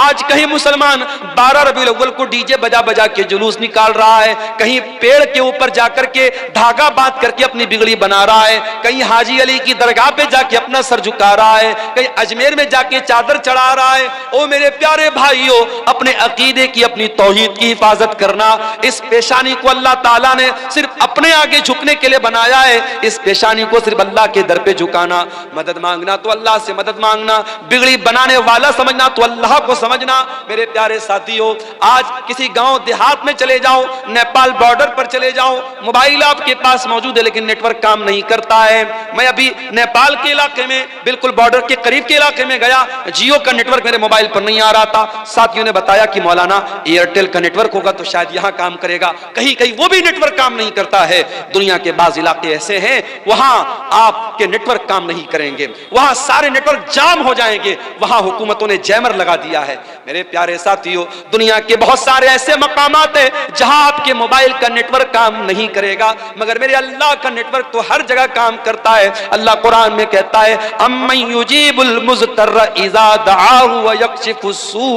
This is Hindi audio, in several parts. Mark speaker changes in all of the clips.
Speaker 1: आज कहीं मुसलमान 12 रबीउल अव्वल को डीजे बजा बजा के जुलूस निकाल रहा है, कहीं पेड़ के ऊपर जाकर के धागा बांध करके अपनी बिगड़ी बना रहा है, कहीं हाजी अली की दरगाह पे जाके अपना सर झुका रहा है, कहीं अजमेर में जाके चादर चढ़ा रहा है। ओ मेरे प्यारे भाइयों, अपने अकीदे की, अपनी तौहीद की हिफाजत करना। इस पेशानी को अल्लाह ताला ने सिर्फ अपने आगे झुकने के लिए बनाया है। इस पेशानी को सिर्फ अल्लाह के दर पे झुकाना, मदद मांगना तो अल्लाह से मदद मांगना, बिगड़ी बनाने वाला समझना तो अल्लाह को समझना। मेरे प्यारे साथियों, आज किसी गांव देहात में चले जाओ, नेपाल बॉर्डर पर चले जाओ, मोबाइल आपके पास मौजूद है लेकिन नेटवर्क काम नहीं करता है। मैं अभी नेपाल के इलाके में, बिल्कुल बॉर्डर के करीब के इलाके में गया, जियो का नेटवर्क मेरे मोबाइल पर नहीं आ रहा था। साथियों ने बताया कि मौलाना एयरटेल का नेटवर्क होगा तो शायद यहां काम करेगा, कहीं कहीं वो भी नेटवर्क काम नहीं करता है। दुनिया के बाज इलाके ऐसे हैं वहां आपके नेटवर्क काम नहीं करेंगे, वहां सारे नेटवर्क जाम हो जाएंगे, वहां हुकूमतों ने जैमर लगा दिया है। मेरे प्यारे साथियों, दुनिया के बहुत सारे ऐसे मकामात है जहां आपके मोबाइल का नेटवर्क काम नहीं करेगा, मगर मेरे अल्लाह का नेटवर्क तो हर जगह काम करता है। अल्लाह कुरान में कहता है, अम्मन युजीबुल मुज़्तर्र इज़ा दआहु व यक्शिफुस सू।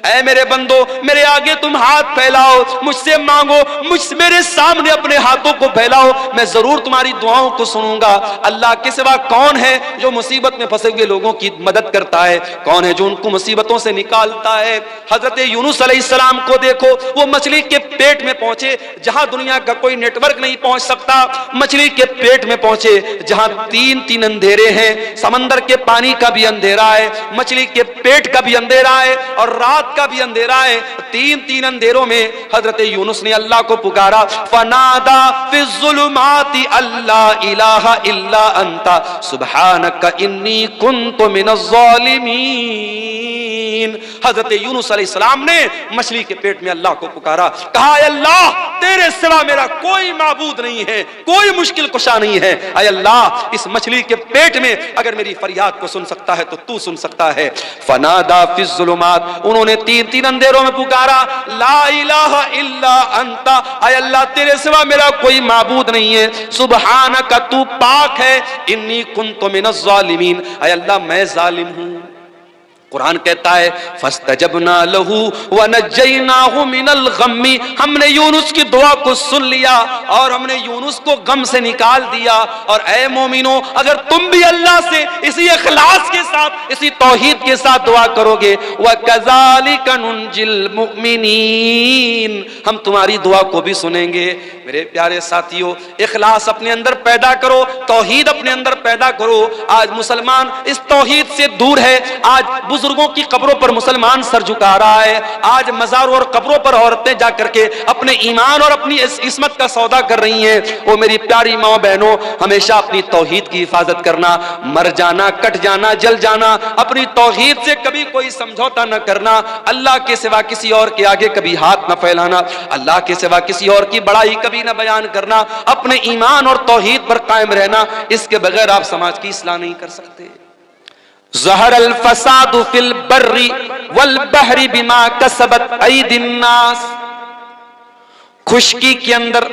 Speaker 1: ऐ मेरे बंदो, मेरे आगे तुम हाथ फैलाओ, मुझसे मांगो, मेरे सामने अपने हाथों को फैलाओ, मैं जरूर तुम्हारी दुआओं को सुनूंगा। अल्लाह के सिवा कौन है जो मुसीबत में फंसे हुए लोगों की मदद करता है? कौन है जो उनको मुसीबतों से निकालता है? हजरत यूनुस अलैहिस्सलाम को देखो, वो मछली के पेट में पहुंचे जहां दुनिया का कोई नेटवर्क नहीं पहुंच सकता, मछली के पेट में पहुंचे जहां तीन तीन अंधेरे हैं, समंदर के पानी का भी अंधेरा है, मछली के पेट का भी अंधेरा है और रात का भी अंधेरा है। तीन तीन अंधेरों में हजरत यूनुस ने अल्लाह को पुकारा, फनादा फिज़्ज़ुलुमाति अल्ला इलाहा इल्ला अंता सुब्हानका इन्नी कुन्तु मिनज़्ज़ालिमीन। हजरत यूनुस अलैहिस्सलाम ने मछली के पेट में अल्लाह को पुकारा, कहा, अल्लाह तेरे सिवा मेरा कोई माबूद नहीं है, कोई मुश्किल कुशा नहीं है। अय अल्लाह, इस मछली के पेट में अगर मेरी फरियाद को सुन सकता है तो तू सुन सकता है। फनादा फिज़्ज़ुलुमात, उन्होंने तीन तीन अंधेरों में पुकारा, ला इलाहा इल्ला अंता, अय अल्लाह तेरे सिवा मेरा कोई माबूद नहीं है, सुब्हानका तू पाक है, इन्नी कुन्तु मिनज़्ज़ालिमीन, अय अल्लाह मैं जालिम हूं। कुरान कहता है, फस्तजबना लहू व नज्जयनाहु मिनल गम्मी, हमने यूनुस की दुआ को सुन लिया और हमने यूनुस को गम से निकाल दिया। और ऐ मोमिनो, अगर तुम भी अल्लाह से इसी इखलास के साथ, इसी तौहीद के साथ दुआ करोगे, व कज़ालिका नुंजिल मुमिनीन, हम तुम्हारी दुआ को भी सुनेंगे। मेरे प्यारे साथियों, इखलास अपने अंदर पैदा करो, तौहीद अपने अंदर पैदा करो। आज मुसलमान इस तौहीद से दूर है, आज बुजुर्गों की कब्रों पर मुसलमान सर झुका रहा है, आज मज़ारों और कब्रों पर औरतें जाकर के अपने ईमान और अपनी इस्मत का सौदा कर रही हैं। ओ मेरी प्यारी माँ बहनों, हमेशा अपनी तौहीद की हिफाजत करना, मर जाना, कट जाना, जल जाना, अपनी तौहीद से कभी कोई समझौता न करना, अल्लाह के सिवा किसी और के आगे कभी हाथ न फैलाना, अल्लाह के सिवा किसी और की बड़ाई कभी न बयान करना, अपने ईमान और तौहीद पर कायम रहना। इसके बगैर आप समाज की इस्लाह नहीं कर सकते। ज़हरल फसादु फिल बर्रि वल बहरी बिमा कसबत ऐदिन नास, खुश्की के अंदर,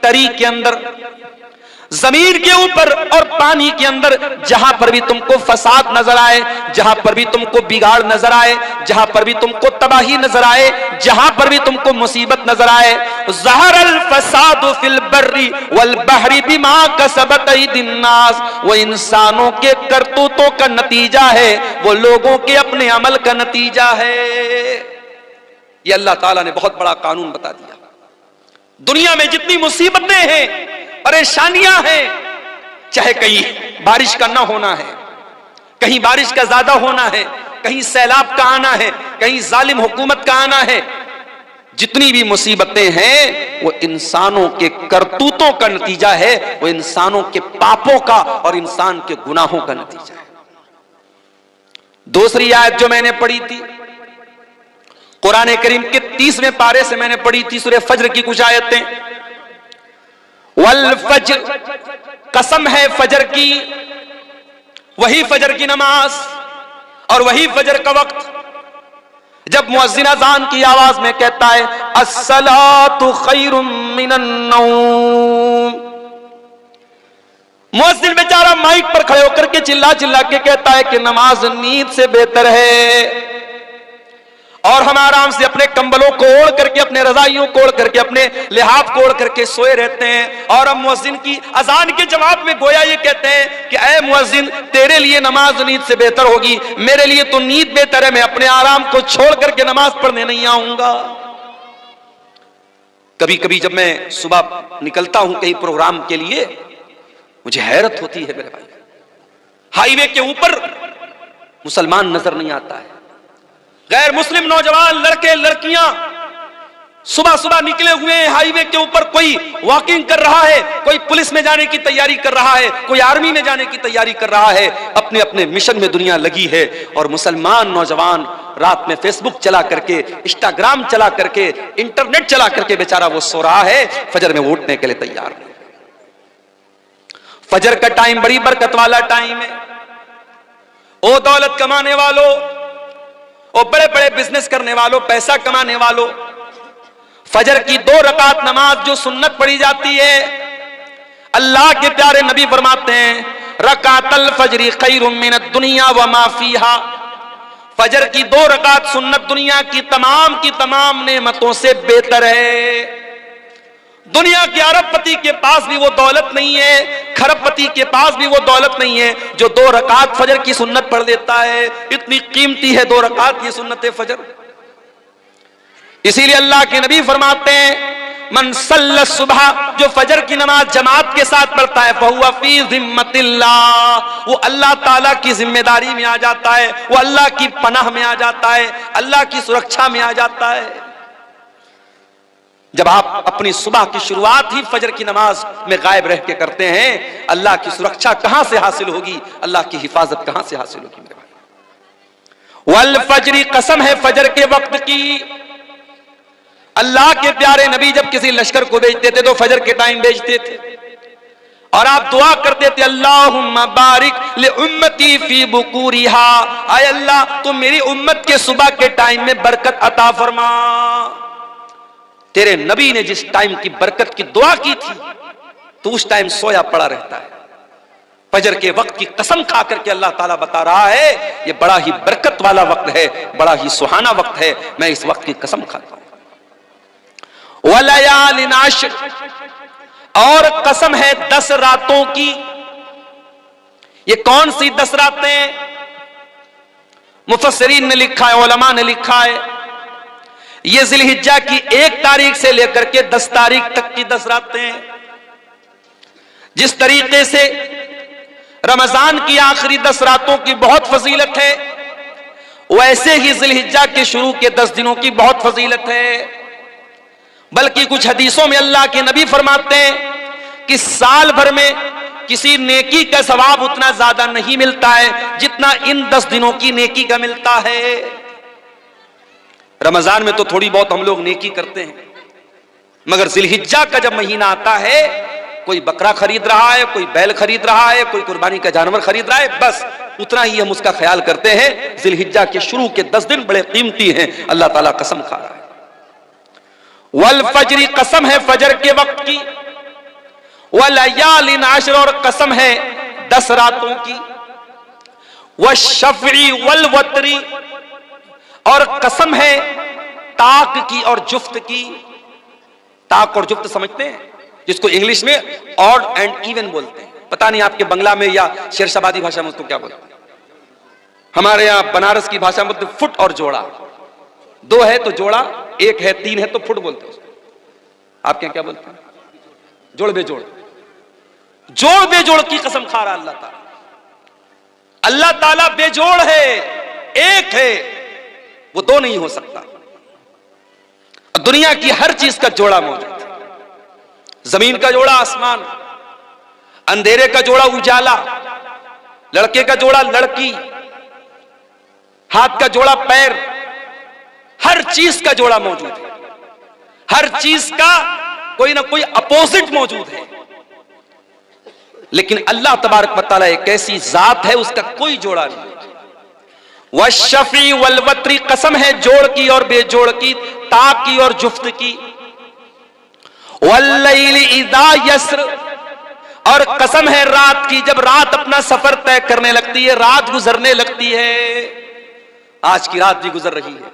Speaker 1: तरी के अंदर, जमीन के ऊपर और पानी के अंदर, जहां पर भी तुमको फसाद नजर आए, जहां पर भी तुमको बिगाड़ नजर आए, जहां पर भी तुमको तबाही नजर आए, जहां पर भी तुमको मुसीबत नजर आए, ज़हरल फसादु फिल बर्रि वल बहरी बिमा कसबत ऐदिन नास, वो इंसानों के करतूतों का नतीजा है, वो लोगों के अपने अमल का नतीजा है। ये अल्लाह ताला ने बहुत बड़ा कानून बता दिया। दुनिया में जितनी मुसीबतें हैं, परेशानियां हैं, चाहे कहीं बारिश का ना होना है, कहीं बारिश का ज्यादा होना है, कहीं सैलाब का आना है, कहीं जालिम हुकूमत का आना है, जितनी भी मुसीबतें हैं वो इंसानों के करतूतों का नतीजा है, वो इंसानों के पापों का और इंसान के गुनाहों का नतीजा है। दूसरी आयत जो मैंने पढ़ी थी, कुरान करीम के 30वें पारे से मैंने पढ़ी थी, सूरह फज्र की कुछ आयतें। वल फज्र, कसम है फजर की, वही फजर की नमाज और वही फजर का वक्त जब मुअज्जिन अज़ान की आवाज में कहता है, अस्सलातु खैरुम मिनन नौम, मुअज्जिन बेचारा माइक पर खड़े होकर के चिल्ला चिल्ला के कहता है कि नमाज नींद से बेहतर है, और हम आराम से अपने कंबलों को ओढ़ करके, अपने रजाइयों को ओढ़ करके, अपने लिहाफ को ओढ़ करके सोए रहते हैं। और हम मुअज्जिन की अजान के जवाब में गोया ये कहते हैं कि ऐ मुअज्जिन, तेरे लिए नमाज नींद से बेहतर होगी, मेरे लिए तो नींद बेहतर है, मैं अपने आराम को छोड़ करके नमाज पढ़ने नहीं आऊंगा। कभी कभी जब मैं सुबह निकलता हूं कहीं प्रोग्राम के लिए, मुझे हैरत होती है मेरे भाई, हाईवे के ऊपर मुसलमान नजर नहीं आता है, गैर मुस्लिम नौजवान लड़के लड़कियां सुबह सुबह निकले हुए हैं हाईवे के ऊपर, कोई वॉकिंग कर रहा है, कोई पुलिस में जाने की तैयारी कर रहा है, कोई आर्मी में जाने की तैयारी कर रहा है, अपने अपने मिशन में दुनिया लगी है। और मुसलमान नौजवान रात में फेसबुक चला करके, इंस्टाग्राम चला करके, इंटरनेट चला करके बेचारा वो सो रहा है, फजर में उठने के लिए तैयार नहीं। फजर का टाइम बड़ी बरकत वाला टाइम है। ओ दौलत कमाने वालों, ओ बड़े बड़े बिजनेस करने वालों, पैसा कमाने वालों, फजर की 2 रकात नमाज जो सुन्नत पढ़ी जाती है, अल्लाह के प्यारे नबी फरमाते हैं रकातल फजरी खैरुम मिनद दुनिया व मा फीहा। फजर की 2 रकात सुन्नत दुनिया की तमाम नेमतों से बेहतर है। दुनिया के अरबपति के पास भी वो दौलत नहीं है, खरबपति के पास भी वो दौलत नहीं है जो 2 रकात फजर की सुन्नत पढ़ देता है। इतनी कीमती है 2 रकात की सुन्नत फजर। इसीलिए अल्लाह के नबी फरमाते हैं मन सल्ला सुबह, जो फजर की नमाज जमात के साथ पढ़ता है, फहुवा फी जिम्मतिल्लाह, वो अल्लाह ताला की जिम्मेदारी में आ जाता है, वो अल्लाह की पनाह में आ जाता है, अल्लाह की सुरक्षा में आ जाता है। जब आप अपनी सुबह की शुरुआत ही फजर की नमाज में गायब रह के करते हैं, अल्लाह की सुरक्षा कहां से हासिल होगी, अल्लाह की हिफाजत कहां से हासिल होगी मेरे भाई। वल फजरी, कसम है फजर के वक्त की। अल्लाह के प्यारे नबी जब किसी लश्कर को भेजते थे तो फजर के टाइम भेजते थे, और आप दुआ करते थे अल्लाहुम्मा बारिक li उम्मती फी बुकूरिहा, आय अल्लाह तू मेरी उम्मत के सुबह के टाइम में बरकत अता फरमा। तेरे नबी ने जिस टाइम की बरकत की दुआ की थी, तो उस टाइम सोया पड़ा रहता है। फजर के वक्त की कसम खा करके अल्लाह ताला बता रहा है ये बड़ा ही बरकत वाला वक्त है, बड़ा ही सुहाना वक्त है, मैं इस वक्त की कसम खाता हूं। वलयालिन आश्र, और कसम है 10 रातों की। ये कौन सी 10 रातें? मुफस्सिरीन ने लिखा है, उलमा ने लिखा है, ये जिलहिज्जा की 1 तारीख से लेकर के 10 तारीख तक की 10 रातें हैं। जिस तरीके से रमजान की आखिरी 10 रातों की बहुत फजीलत है, वैसे ही जिलहिज्जा के शुरू के 10 दिनों की बहुत फजीलत है। बल्कि कुछ हदीसों में अल्लाह के नबी फरमाते हैं कि साल भर में किसी नेकी का सवाब उतना ज्यादा नहीं मिलता है जितना इन 10 दिनों की नेकी का मिलता है। रमजान में तो थोड़ी बहुत हम लोग नेकी करते हैं, मगर जिलहिज्जा का जब महीना आता है, कोई बकरा खरीद रहा है, कोई बैल खरीद रहा है, कोई कुर्बानी का जानवर खरीद रहा है, बस उतना ही हम उसका ख्याल करते हैं। जिलहिज्जा के शुरू के 10 दिन बड़े कीमती हैं, अल्लाह ताला कसम खा रहा है। वल फजरी, कसम है फजर के वक्त की। वलयालिन आश्र, और कसम है 10 रातों की। वशफ़ी वल वतरी, और कसम है ताक की और जुफ्त की। ताक और जुफ्त समझते हैं, जिसको इंग्लिश में ऑड एंड इवन बोलते हैं। पता नहीं आपके बंगला में या शेरशाबादी भाषा में उसको क्या बोलते हैं। हमारे यहां बनारस की भाषा में फुट और जोड़ा, 2 है तो जोड़ा, 1 है 3 है तो फुट बोलते हैं उसको। आपके क्या बोलते हैं? जोड़ बेजोड़। जोड़ बेजोड़ की कसम खा रहा अल्लाह ताला। अल्लाह ताला बेजोड़ है, एक है, वो 2 नहीं हो सकता। दुनिया की हर चीज का जोड़ा मौजूद है। जमीन का जोड़ा आसमान, अंधेरे का जोड़ा उजाला, लड़के का जोड़ा लड़की, हाथ का जोड़ा पैर, हर चीज का जोड़ा मौजूद है। हर चीज का कोई ना कोई अपोजिट मौजूद है। लेकिन अल्लाह तबारक व तआला एक ऐसी जात है, उसका कोई जोड़ा नहीं। वशफ़ी वल वतरी, कसम है जोड़ की और बेजोड़ की, ताक की और जुफ्त की। वल्लैलि इज़ा यस्र, और कसम है रात की, जब रात अपना सफर तय करने लगती है, रात गुजरने लगती है। आज की रात भी गुजर रही है।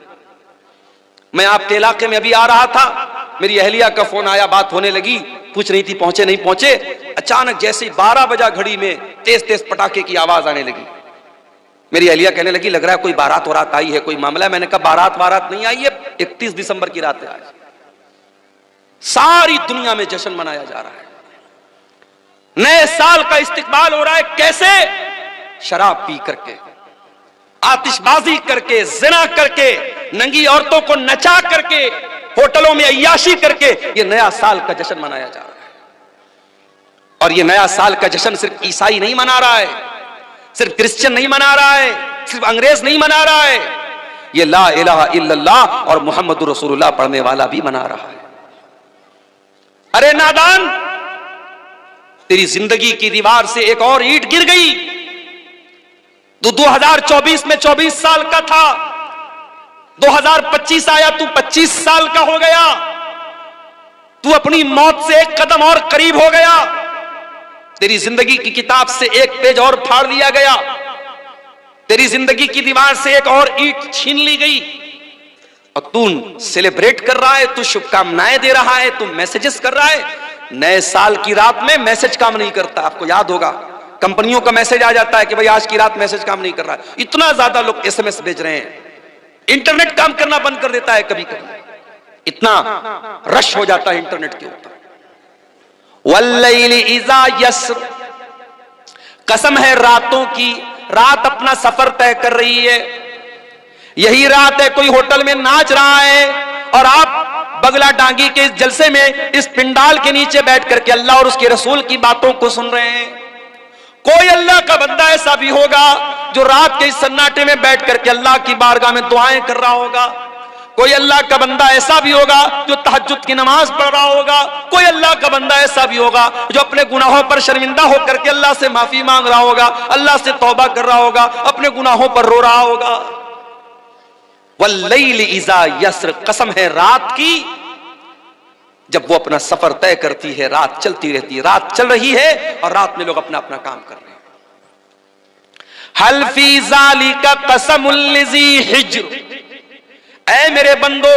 Speaker 1: मैं आपके इलाके में अभी आ रहा था, मेरी अहलिया का फोन आया, बात होने लगी, पूछ रही थी पहुंचे नहीं पहुंचे। अचानक जैसे 12 बजा घड़ी में तेज तेज पटाखे की आवाज आने लगी। मेरी अहलिया कहने लगी लग रहा है कोई बारात वारात आई है, कोई मामला है। मैंने कहा बारात वारात नहीं आई है, 31 दिसंबर की रात है आज। सारी दुनिया में जश्न मनाया जा रहा है, नए साल का इस्तिकबाल हो रहा है। कैसे? शराब पी करके, आतिशबाजी करके, जिना करके, नंगी औरतों को नचा करके, होटलों में अय्याशी करके ये नया साल का जश्न मनाया जा रहा है। और ये नया साल का जश्न सिर्फ ईसाई नहीं मना रहा है, सिर्फ क्रिश्चियन नहीं मना रहा है, सिर्फ अंग्रेज नहीं मना रहा है, ये ला इलाहा इल्लल्लाह और मोहम्मद रसूलुल्लाह पढ़ने वाला भी मना रहा है। अरे नादान, तेरी जिंदगी की दीवार से एक और ईंट गिर गई। तू 2024 में 24 साल का था, 2025 आया, तू 25 साल का हो गया। तू अपनी मौत से एक कदम और करीब हो गया। तेरी जिंदगी की किताब से एक पेज और फाड़ लिया गया। तेरी जिंदगी की दीवार से एक और ईंट छीन ली गई। और तू सेलिब्रेट कर रहा है, तू शुभकामनाएं दे रहा है, तू मैसेजेस कर रहा है। नए साल की रात में मैसेज काम नहीं करता। आपको याद होगा, कंपनियों का मैसेज आ जाता है कि भाई आज की रात मैसेज काम नहीं कर रहा है। इतना ज्यादा लोग एसएमएस भेज रहे हैं, इंटरनेट काम करना बंद कर देता है कभी कभी, इतना रश हो जाता है इंटरनेट के ऊपर। वल्लैलि इज़ा यस्र, कसम है रातों की, रात अपना सफर तय कर रही है। यही रात है कोई होटल में नाच रहा है और आप बगला डांगी के इस जलसे में, इस पिंडाल के नीचे बैठ करके अल्लाह और उसके रसूल की बातों को सुन रहे हैं। कोई अल्लाह का बंदा ऐसा भी होगा जो रात के इस सन्नाटे में बैठ करके अल्लाह की बारगाह में दुआएं कर रहा होगा। कोई अल्लाह का बंदा ऐसा भी होगा जो तहज्जुद की नमाज पढ़ रहा होगा। कोई अल्लाह का बंदा ऐसा भी होगा जो अपने गुनाहों पर शर्मिंदा होकर के अल्लाह से माफी मांग रहा होगा, अल्लाह से तौबा कर रहा होगा, अपने गुनाहों पर रो रहा होगा। वल्लैलि इज़ा यस्र, कसम है रात की, जब वो अपना सफर तय करती है, रात चलती रहती है। रात चल रही है और रात में लोग अपना अपना काम कर रहे हैं। हल फी ज़ालिका कसमुल लिज़ी हिज्र, ऐ मेरे बंदो,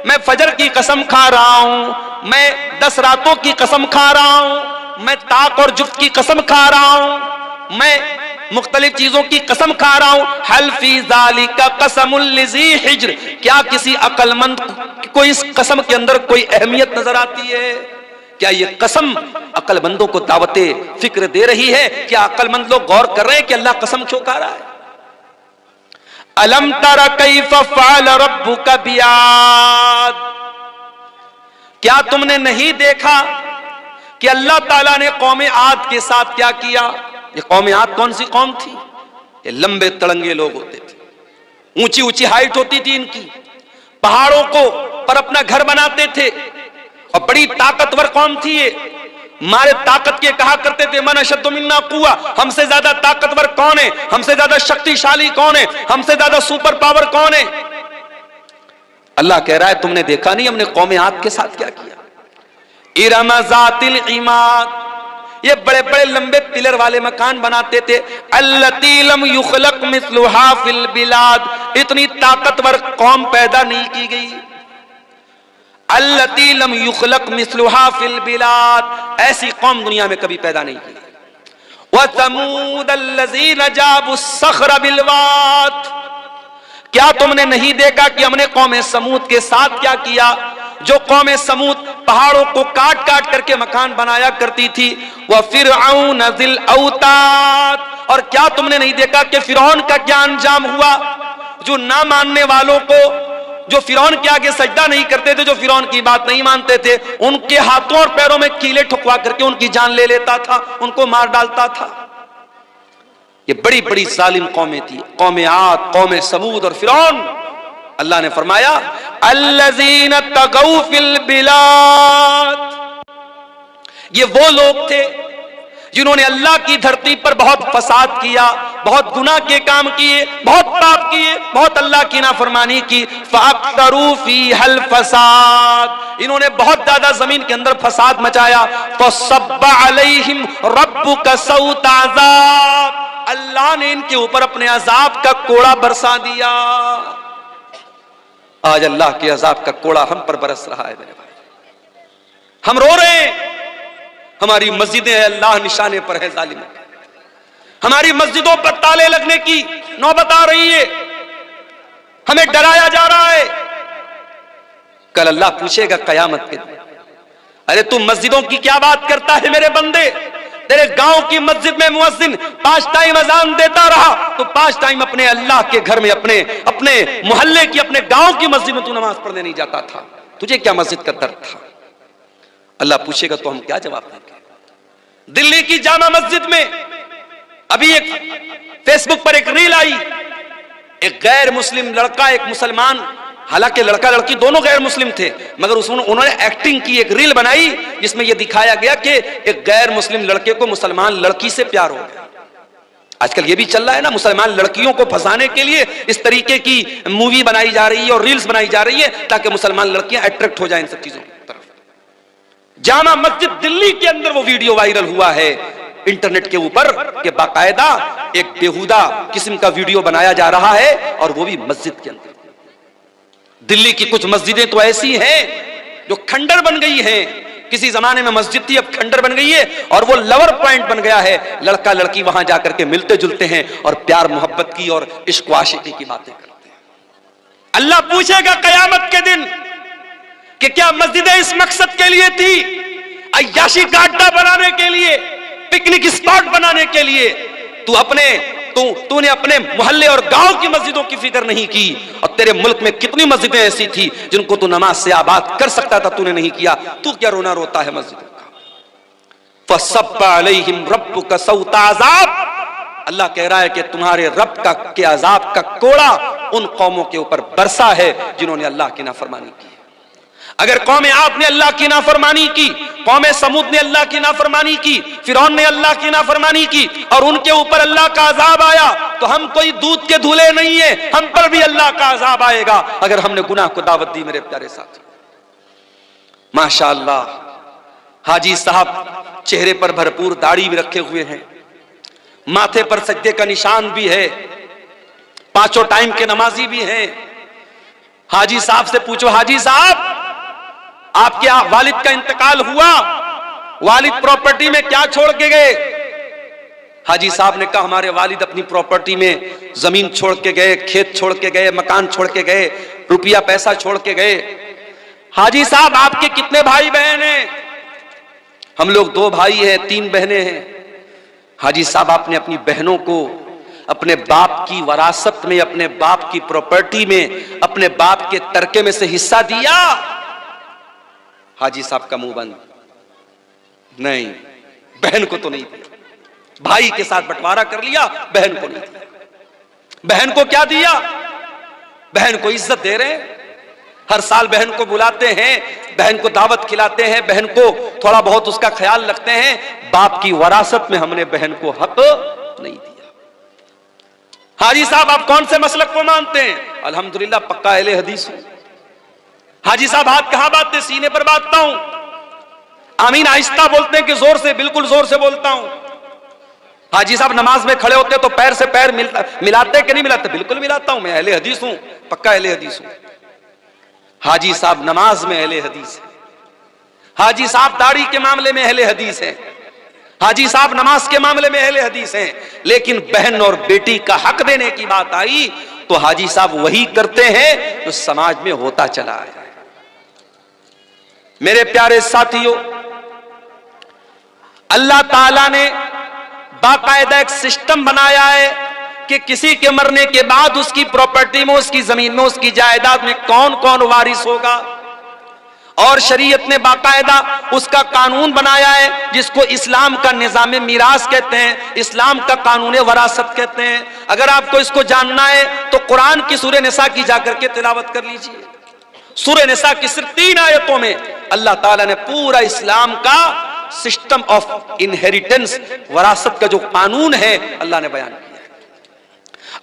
Speaker 1: मैं फजर की कसम खा रहा हूं, मैं 10 रातों की कसम खा रहा हूं, मैं ताक और जुफ्त की कसम खा रहा हूं, मैं मुख्तलिफ चीजों की कसम खा रहा हूं। हल फी ज़ालिका कसमुल लिज़ी हिज्र, क्या किसी अक्लमंद को इस कसम के अंदर कोई अहमियत नजर आती है? क्या ये कसम अक्लमंदों को दावते फिक्र दे रही है? क्या अक्लमंद लोग गौर कर रहे हैं कि अल्लाह कसम क्यों खा रहा है? अलम तरा कैफ फ़अल रब्बुका बिआद, क्या तुमने नहीं देखा कि अल्लाह ताला ने कौम आद के साथ क्या किया? ये कौम आद कौन सी कौम थी? ये लंबे तड़ंगे लोग होते थे, ऊंची ऊंची हाइट होती थी इनकी, पहाड़ों को पर अपना घर बनाते थे और बड़ी ताकतवर कौम थी ये। मारे ताकत के कहा करते थे मन अशद्दु मिन्ना कुव्वा, हमसे ज्यादा ताकतवर कौन है, हमसे ज्यादा शक्तिशाली कौन है, हमसे ज्यादा सुपर पावर कौन है? अल्लाह कह रहा है तुमने देखा नहीं हमने कौम आद के साथ क्या किया? इरम ज़ातिल इमाद, ये बड़े बड़े लंबे पिलर वाले मकान बनाते थे। अल्लती लम युखलक मिस्लुहा फिल बिलाद, इतनी ताकतवर कौम पैदा नहीं की गई। अल्लती लम युखलक मिस्लुहा फिल बिलाद, ऐसी कौम दुनिया में कभी पैदा नहीं की। व समूद अल्लज़ीना जाबुस सख्र बिल वाद, क्या तुमने नहीं देखा कि हमने कौम समूद के साथ क्या किया? जो कौम समूद पहाड़ों को काट काट करके मकान बनाया करती थी। वह फिरऔन ज़िल औताद, और क्या तुमने नहीं देखा कि फिरौन का क्या अंजाम हुआ? जो ना मानने वालों को, जो फिरौन के आगे सजदा नहीं करते थे, जो फिरौन की बात नहीं मानते थे, उनके हाथों और पैरों में कीले ठुकवा करके उनकी जान ले लेता था, उनको मार डालता था। ये बड़ी बड़ी जालिम कौमें थी, कौम आद, कौम समूद और फिरौन। अल्लाह ने फरमाया अल्लज़ीना तगौ फिल बिलाद, ये वो लोग थे जिन्होंने अल्लाह की धरती पर बहुत फसाद किया, बहुत गुनाह के काम किए, बहुत पाप किए, बहुत अल्लाह की नाफरमानी की। फअक्तरू फीहल फसाद, इन्होंने बहुत ज्यादा जमीन के अंदर फसाद मचाया। फसब्बा अलैहिम रब्बुका सौत अज़ाब, अल्लाह ने इनके ऊपर अपने अजाब का कोड़ा बरसा दिया। आज अल्लाह के अजाब का कोड़ा हम पर बरस रहा है मेरे भाई, हम रो रहे हैं। हमारी मस्जिदें अल्लाह निशाने पर है जालिम, हमारी मस्जिदों पर ताले लगने की नौबत आ रही है, हमें डराया जा रहा है। कल अल्लाह पूछेगा कयामत के दिन, अरे तू मस्जिदों की क्या बात करता है मेरे बंदे? तेरे गांव की मस्जिद में मुअज्जिन 5 टाइम अजान देता रहा, तो 5 टाइम अपने अल्लाह के घर में, अपने मोहल्ले की, अपने गांव की मस्जिद में तू नमाज पढ़ने नहीं जाता था। तुझे क्या मस्जिद का दर्द था? अल्लाह पूछेगा तो हम क्या जवाब देंगे? दिल्ली की जामा मस्जिद में अभी एक फेसबुक पर एक रील आई, एक गैर मुस्लिम लड़का एक मुसलमान, हालांकि लड़का लड़की दोनों गैर मुस्लिम थे, मगर उन्होंने एक्टिंग की, एक रील बनाई जिसमें यह दिखाया गया कि एक गैर मुस्लिम लड़के को मुसलमान लड़की से प्यार हो गया। आजकल ये भी चल रहा है ना, मुसलमान लड़कियों को फंसाने के लिए इस तरीके की मूवी बनाई जा रही है और रील्स बनाई जा रही है ताकि मुसलमान लड़कियां अट्रैक्ट हो जाए इन सब चीजों की तरफ। जामा मस्जिद दिल्ली के अंदर वो वीडियो वायरल हुआ है इंटरनेट के ऊपर कि बाकायदा एक बेहुदा किस्म का वीडियो बनाया जा रहा है, और वो भी मस्जिद के अंदर। दिल्ली की कुछ मस्जिदें तो ऐसी हैं जो खंडर बन गई हैं, किसी जमाने में मस्जिद थी, अब खंडर बन गई है, और वो लवर पॉइंट बन गया है। लड़का लड़की वहां जाकर के मिलते जुलते हैं और प्यार मोहब्बत की और इश्क आशिकी की बातें करते हैं। अल्लाह पूछेगा कयामत के दिन कि क्या मस्जिदें इस मकसद के लिए थी, अय्याशी का अड्डा बनाने के लिए, पिकनिक स्पॉट बनाने के लिए? तूने अपने मोहल्ले और गांव की मस्जिदों की फिक्र नहीं की, और तेरे मुल्क में कितनी मस्जिदें ऐसी थी जिनको तू नमाज से आबाद कर सकता था, तूने नहीं किया। तू क्या रोना रोता है मस्जिदों का? फसब्बा अलैहिम रब्बुका सौत अज़ाब, अल्लाह कह रहा है कि तुम्हारे रब के अजाब का कोड़ा उन कौमों के ऊपर बरसा है जिन्होंने अल्लाह की नाफरमानी की। अगर कौम आद ने अल्लाह की नाफरमानी की, कौम समूद ने अल्लाह की नाफरमानी की, फिरौन ने अल्लाह की नाफरमानी की और उनके ऊपर अल्लाह का अजाब आया, तो हम कोई दूध के धुले नहीं है, हम पर भी अल्लाह का अजाब आएगा अगर हमने गुनाह को दावत दी। मेरे प्यारे साथी, माशाअल्लाह हाजी साहब चेहरे पर भरपूर दाढ़ी भी रखे हुए हैं, माथे पर सज्जे का निशान भी है, 5 टाइम के नमाजी भी हैं। हाजी साहब से पूछो, हाजी साहब आपके वालिद का इंतकाल हुआ, वालिद प्रॉपर्टी में क्या छोड़ के गए? हाजी साहब ने कहा हमारे वालिद अपनी प्रॉपर्टी में जमीन छोड़ के गए, खेत छोड़ के गए, मकान छोड़ के गए, रुपया पैसा छोड़ के गए। हाजी साहब आपके कितने भाई बहन हैं? हम लोग 2 भाई हैं, 3 बहनें हैं। हाजी साहब आपने अपनी बहनों को अपने बाप की वरासत में, अपने बाप की प्रॉपर्टी में, अपने बाप के तरके में से हिस्सा दिया? हाजी साहब का मुंह बंद, नहीं, बहन को तो नहीं दिया। भाई के साथ बंटवारा कर लिया, बहन को नहीं दिया। बहन को क्या दिया? बहन को इज्जत दे रहे हैं, हर साल बहन को बुलाते हैं, बहन को दावत खिलाते हैं, बहन को थोड़ा बहुत उसका ख्याल रखते हैं। बाप की वरासत में हमने बहन को हक नहीं दिया। हाजी साहब आप कौन से मसलक को मानते हैं? अल्हम्दुलिल्लाह पक्का अहले हदीस हूं। हाजी साहब हाथ कहां बांधते? सीने पर बांधता हूं। आमीन आहिस्ता बोलते हैं कि जोर से? बिल्कुल जोर से बोलता हूं। हाजी साहब नमाज में खड़े होते तो पैर से पैर मिलाते कि नहीं मिलाते? बिल्कुल मिलाता हूं, मैं अहले हदीस हूं, पक्का अहले हदीस हूं। हाजी साहब नमाज में अहले हदीस है, हाजी साहब दाढ़ी के मामले में अहले हदीस है, हाजी साहब नमाज के मामले में अहले हदीस हैं। लेकिन बहन और बेटी का हक देने की बात आई तो हाजी साहब वही करते हैं जो समाज में होता चला आया है। मेरे प्यारे साथियों, अल्लाह ताला ने बाकायदा एक सिस्टम बनाया है कि किसी के मरने के बाद उसकी प्रॉपर्टी में, उसकी जमीन में, उसकी जायदाद में कौन कौन वारिस होगा। और शरीयत ने बाकायदा उसका कानून बनाया है जिसको इस्लाम का निज़ाम मिरास कहते हैं, इस्लाम का कानून वरासत कहते हैं। अगर आपको इसको जानना है तो कुरान की सूरह निसा की जाकर के तिलावत कर लीजिए। सूरह निसा की सिर्फ 3 आयतों में अल्लाह ताला ने पूरा इस्लाम का सिस्टम ऑफ इनहेरिटेंस, वरासत का जो कानून है अल्लाह ने बयान किया।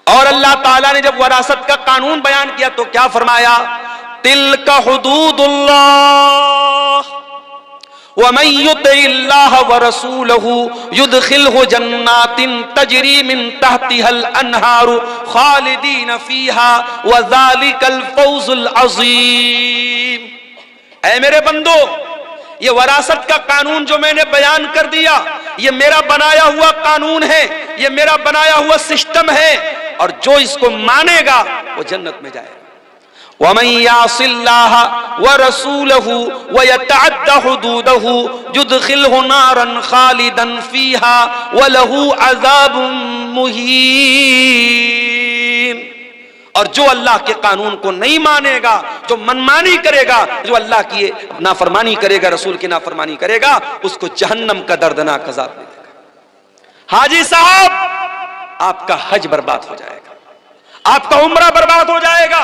Speaker 1: और अल्लाह ताला ने जब वरासत का कानून बयान किया तो क्या फरमाया, तिल्का हुदूदुल्लाह वमन युतिल्लाह व रसूलहु युदखिलहु जन्नातिन तजरी मिन तहतिहल अनहारु खालिदीन फीहा व ज़ालिकल फौजुल अज़ीम। ऐ मेरे बंदो, ये वरासत का कानून जो मैंने बयान कर दिया, ये मेरा बनाया हुआ कानून है, ये मेरा बनाया हुआ सिस्टम है, और जो इसको मानेगा वो जन्नत में जाएगा। वमन यासिल्लाह व रसूलहु व यतअद्दा हुदूदहु युदखिलहु नारन खालिदन फीहा व लहू अज़ाबुम मुहीन। और जो अल्लाह के कानून को नहीं मानेगा, जो मनमानी करेगा, जो अल्लाह की नाफरमानी करेगा, रसूल की नाफरमानी करेगा, उसको जहन्नम का दर्दनाक अज़ाब मिलेगा। हाजी साहब, आपका हज बर्बाद हो जाएगा, आपका उम्रा बर्बाद हो जाएगा,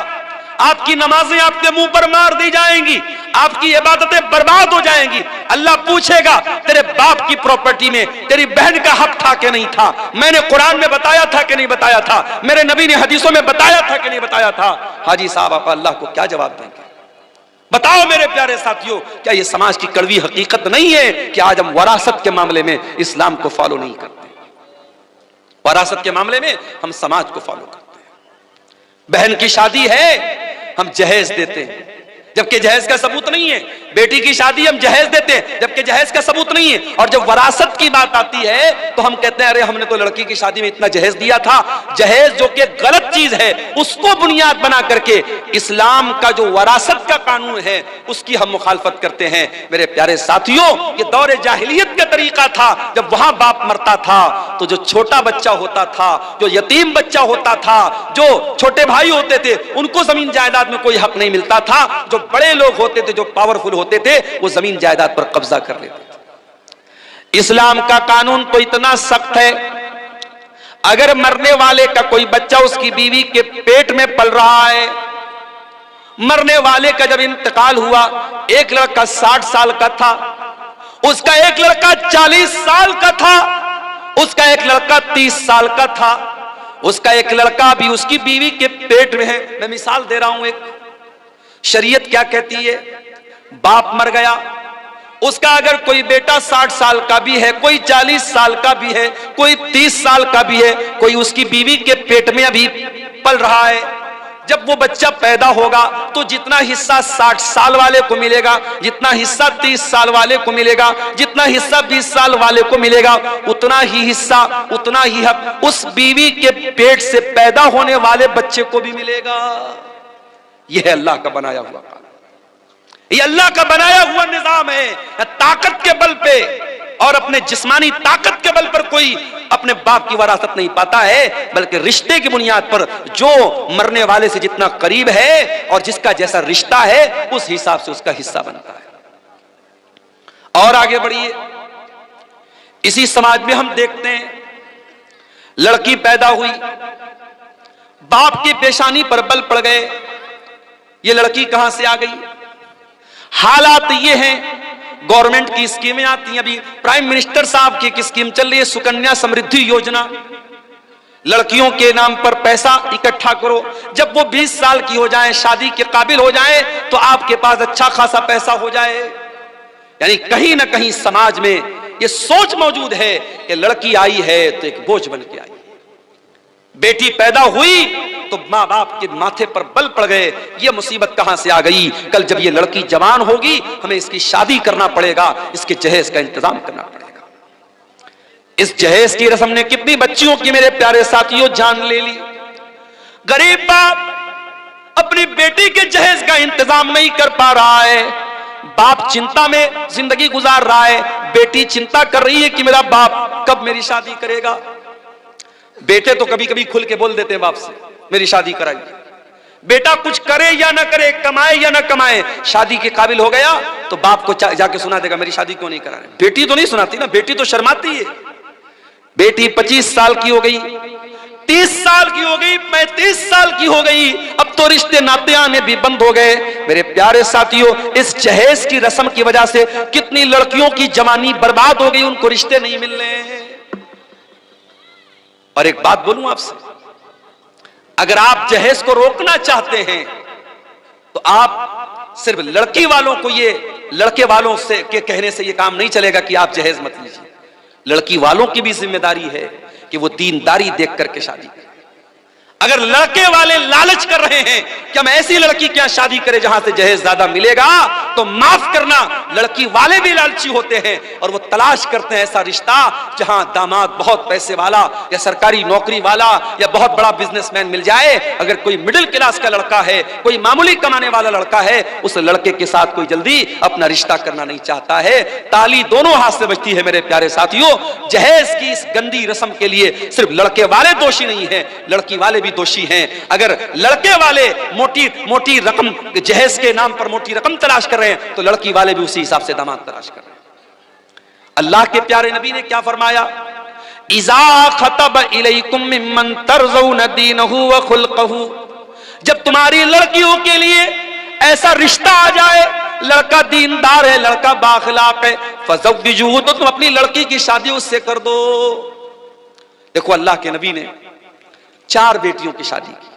Speaker 1: आपकी नमाजें आपके मुंह पर मार दी जाएंगी, आपकी इबादतें बर्बाद हो जाएंगी। अल्लाह पूछेगा तेरे बाप की प्रॉपर्टी में तेरी बहन का हक था कि नहीं था, मैंने कुरान में बताया था कि नहीं बताया था, मेरे नबी ने हदीसों में बताया था कि नहीं बताया था। हाजी साहब, आप अल्लाह को क्या जवाब देंगे? बताओ मेरे प्यारे साथियों, क्या यह समाज की कड़वी हकीकत नहीं है कि आज हम वरासत के मामले में इस्लाम को फॉलो नहीं करते? वरासत के मामले में हम समाज को फॉलो करते हैं। बहन की शादी है, हम जहेज देते हैं जबकि जहेज का सबूत नहीं है। बेटी की शादी हम जहेज देते हैं जबकि जहेज का सबूत नहीं है। और जब वरासत की बात आती है तो हम कहते हैं अरे हमने तो लड़की की शादी में इतना जहेज दिया था। जहेज जो कि गलत चीज है, उसको बुनियाद बना करके इस्लाम का जो वरासत का कानून है उसकी हम मुखालफत करते हैं। मेरे प्यारे साथियों, ये दौरे जाहिलियत का तरीका था। जब वहां बाप मरता था तो जो छोटा बच्चा होता था, जो यतीम बच्चा होता था, जो छोटे भाई होते थे, उनको जमीन जायदाद में कोई हक नहीं मिलता था। जो बड़े लोग होते थे, जो पावरफुल होते थे, वो जमीन जायदाद पर कब्जा कर लेते थे। इस्लाम का कानून तो इतना सख्त है, अगर मरने वाले का कोई बच्चा उसकी बीवी के पेट में पल रहा है, मरने वाले का जब इंतकाल हुआ, एक लड़का 60 साल का था, उसका एक लड़का 40 साल का था, उसका एक लड़का 30 साल का था, उसका एक लड़का भी उसकी बीवी के पेट में है। मैं मिसाल दे रहा हूं एक। शरीयत क्या कहती है? बाप मर गया, उसका अगर कोई बेटा 60 साल का भी है, कोई 40 साल का भी है, कोई 30 साल का भी है, कोई उसकी बीवी के पेट में अभी पल रहा है, जब वो बच्चा पैदा होगा तो जितना हिस्सा 60 साल वाले को मिलेगा, जितना हिस्सा 30 साल वाले को मिलेगा, जितना हिस्सा 20 साल वाले को मिलेगा, उतना ही हिस्सा, उतना ही हक उस बीवी के पेट से पैदा होने वाले बच्चे को भी मिलेगा। यह है अल्लाह का बनाया हुआ कानून, ये अल्लाह का बनाया हुआ निजाम है। ताकत के बल पे और अपने जिस्मानी ताकत के बल पर कोई अपने बाप की वरासत नहीं पाता है, बल्कि रिश्ते की बुनियाद पर जो मरने वाले से जितना करीब है और जिसका जैसा रिश्ता है उस हिसाब से उसका हिस्सा बनता है। और आगे बढ़िए, इसी समाज में हम देखते हैं लड़की पैदा हुई, बाप की पेशानी पर बल पड़ गए, ये लड़की कहां से आ गई? हालात ये हैं, गवर्नमेंट की स्कीमें आती हैं। अभी प्राइम मिनिस्टर साहब की एक स्कीम चल रही है, सुकन्या समृद्धि योजना। लड़कियों के नाम पर पैसा इकट्ठा करो, जब वो 20 साल की हो जाए, शादी के काबिल हो जाए, तो आपके पास अच्छा खासा पैसा हो जाए। यानी कहीं ना कहीं समाज में ये सोच मौजूद है कि लड़की आई है तो एक बोझ बन के आई, बेटी पैदा हुई तो माँ बाप के माथे पर बल पड़ गए। ये मुसीबत कहां से आ गई? कल जब ये लड़की जवान होगी, हमें इसकी शादी करना पड़ेगा, इसके जहेज का इंतजाम करना पड़ेगा। इस जहेज की रस्म ने कितनी बच्चियों की, मेरे प्यारे साथियों, जान ले ली। गरीब बाप अपनी बेटी के जहेज का इंतजाम नहीं कर पा रहा है, बाप चिंता में जिंदगी गुजार रहा है, बेटी चिंता कर रही है कि मेरा बाप कब मेरी शादी करेगा। बेटे तो कभी कभी खुल के बोल देते हैं बाप से, मेरी शादी कराइए। बेटा कुछ करे या ना करे, कमाए या ना कमाए, शादी के काबिल हो गया तो बाप को जाके सुना देगा मेरी शादी क्यों नहीं करा रहे। बेटी तो नहीं सुनाती ना, बेटी तो शर्माती है। बेटी 25 साल की हो गई, 30 साल की हो गई, 35 साल की हो गई, अब तो रिश्ते नाते आने भी बंद हो गए। मेरे प्यारे साथियों, इस जहेज की रस्म की वजह से कितनी लड़कियों की जवानी बर्बाद हो गई, उनको रिश्ते नहीं मिल रहे हैं। और एक बात बोलूं आपसे, अगर आप जहेज को रोकना चाहते हैं तो आप सिर्फ लड़की वालों को, ये लड़के वालों से के कहने से ये काम नहीं चलेगा कि आप जहेज मत लीजिए। लड़की वालों की भी जिम्मेदारी है कि वो दीनदारी देख करके शादी करें। अगर लड़के वाले लालच कर रहे हैं कि हम ऐसी लड़की क्या शादी करें जहां से जहेज ज्यादा मिलेगा, तो माफ करना, लड़की वाले भी लालची होते हैं और वो तलाश करते हैं ऐसा रिश्ता जहां दामाद बहुत पैसे वाला या सरकारी नौकरी वाला या बहुत बड़ा बिजनेसमैन मिल जाए। अगर कोई मिडिल क्लास का लड़का है, कोई मामूली कमाने वाला लड़का है, उस लड़के के साथ कोई जल्दी अपना रिश्ता करना नहीं चाहता है। ताली दोनों हाथ से बजती है मेरे प्यारे साथियों। जहेज की इस गंदी रस्म के लिए सिर्फ लड़के वाले दोषी नहीं है, लड़की वाले भी दोषी हैं। अगर लड़के वाले मोटी मोटी रकम, जहेज के नाम पर मोटी रकम तलाश कर रहे हैं, तो लड़की वाले भी उसी हिसाब से दामाद तलाश कर रहे हैं। अल्लाह के प्यारे नबी ने क्या फरमाया, इज़ा खतब इलैकुम मिम्मन तर्ज़ौन दीनहु व खुल्क़हु, जब तुम्हारी लड़कियों के लिए ऐसा रिश्ता आ जाए, लड़का दीनदार है, लड़का बाखलाक है, फज़व्विजूहु, तो तुम अपनी लड़की की शादी उससे कर दो। देखो, अल्लाह के नबी ने 4 बेटियों की शादी की।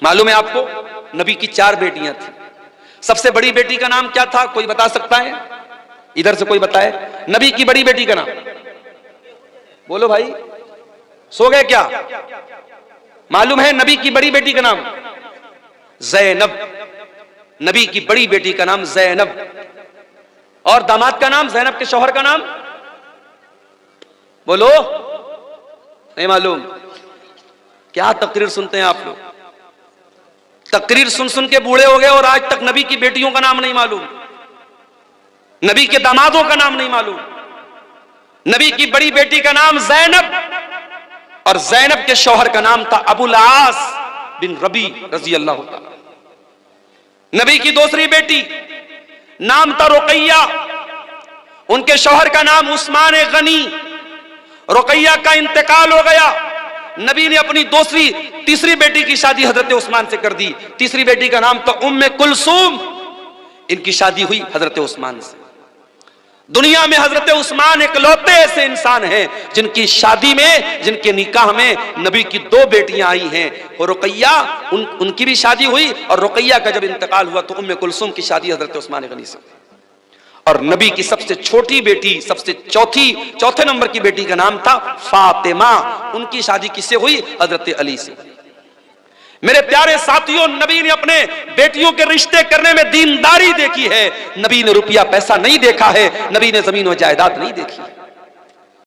Speaker 1: मालूम है आपको, नबी की 4 बेटियां थी। सबसे बड़ी बेटी का नाम क्या था, कोई बता सकता है? इधर से कोई बताए नबी की बड़ी बेटी का नाम। बोलो भाई, सो गए क्या? मालूम है नबी की बड़ी बेटी का नाम? ज़ैनब। नबी की बड़ी बेटी का नाम ज़ैनब। और दामाद का नाम, ज़ैनब के शौहर का नाम? बोलो, नहीं मालूम? क्या तकरीर सुनते हैं आप लोग? तकरीर सुन सुन के बूढ़े हो गए और आज तक नबी की बेटियों का नाम नहीं मालूम, नबी के दामादों का नाम नहीं मालूम। नबी की बड़ी बेटी का नाम ज़ैनब और ज़ैनब के शौहर का नाम था अबुल आस बिन रबी रजी अल्लाह तआला। नबी की दूसरी बेटी नाम था रुकैया, उनके शौहर का नाम उस्मान गनी। रुकैया का इंतकाल हो गया, नबी ने अपनी तीसरी बेटी की शादी हजरत उस्मान से कर दी। तीसरी बेटी का नाम तो उम्मे कुलसूम, इनकी शादी हुई हजरत उस्मान से। दुनिया में हजरत उस्मान इकलौते ऐसे इंसान हैं जिनकी शादी में, जिनके निकाह में नबी की 2 बेटियां आई हैं। और रुकैया, उनकी भी शादी हुई और रुकैया का जब इंतकाल हुआ तो उम्मे कुलसूम की शादी हजरत उस्मान गनी से। और नबी की सबसे छोटी बेटी, सबसे चौथे नंबर की बेटी का नाम था फातिमा, उनकी शादी किससे हुई? हजरत अली से। मेरे प्यारे साथियों, नबी ने अपने बेटियों के रिश्ते करने में दीनदारी देखी है। नबी ने रुपया पैसा नहीं देखा है, नबी ने जमीन और जायदाद नहीं देखी।